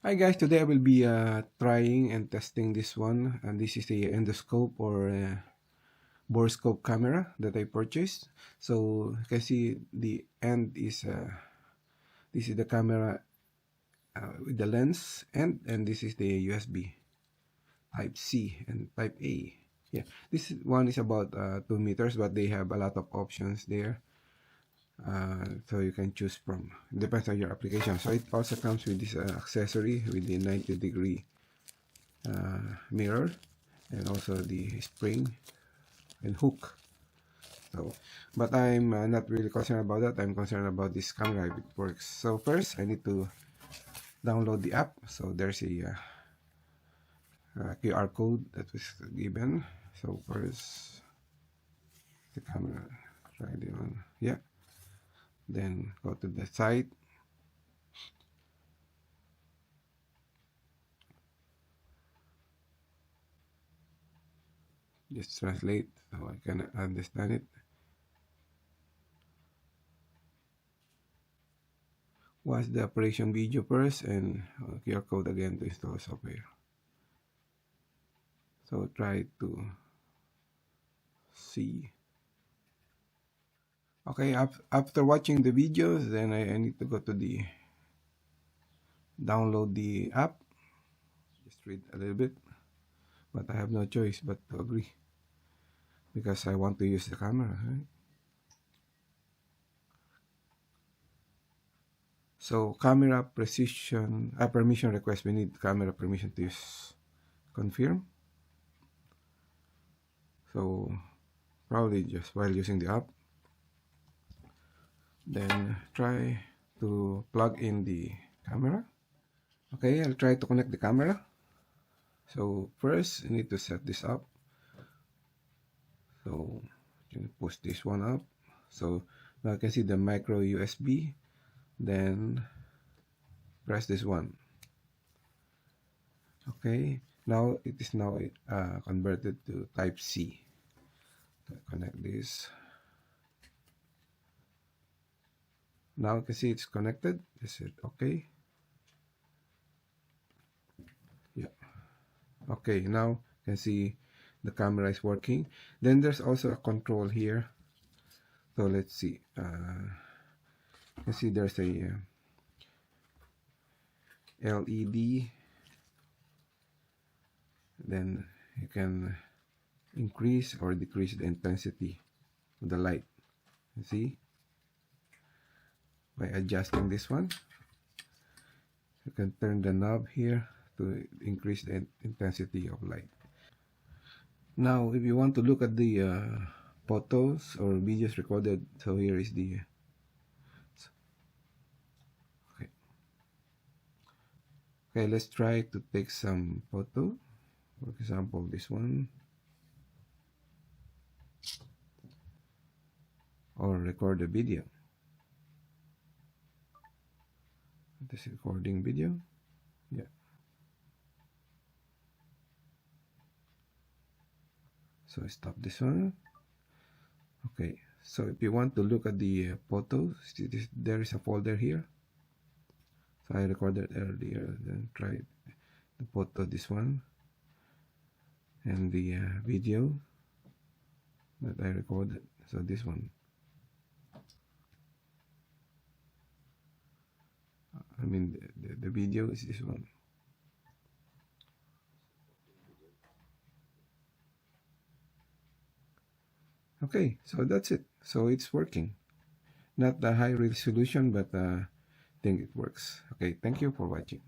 Hi guys, today I will be trying and testing this one, and this is the endoscope or borescope camera that I purchased. So you can see the end is this is the camera with the lens, and this is the USB Type C and Type A. Yeah, this one is about 2 meters, but they have a lot of options there. So you can choose from. Depends on your application. So it also comes with this accessory with the 90-degree mirror, and also the spring and hook. So, but I'm not really concerned about that. I'm concerned about this camera if it works. So first, I need to download the app. So there's a QR code that was given. So first, the camera. Try the one. Yeah. Then go to the site. Just translate so I can understand it. Watch the operation video first and QR code again to install software. So try to see. Okay, after watching the videos, then I need to go to the download the app. Just read a little bit, but I have no choice but to agree because I want to use the camera, right? So camera precision, permission request. We need camera permission to use. Confirm. So probably just while using the app, then try to plug in the camera. Okay, I'll try to connect the camera. So first, you need to set this up. So you can push this one up. So now you can see the micro USB. Then press this one. Okay, now it is now converted to Type C. So connect this. Now you can see it's connected. Is it okay? Yeah. Okay, now you can see the camera is working. Then there's also a control here. So let's see. You can see there's a LED. Then you can increase or decrease the intensity of the light. You see? By adjusting this one, you can turn the knob here to increase the intensity of light. Now, if you want to look at the photos or videos recorded, so here is the okay. Okay, let's try to take some photo. For example, this one, or record a video. This recording video. Yeah. So I stop this one. Okay. So if you want to look at the photos, there is a folder here. So I recorded earlier. Then try the photo, this one, and the video that I recorded. So this one. I mean the video is this one. Okay, so that's it. So it's working. Not the high resolution, but I think it works. Okay, thank you for watching.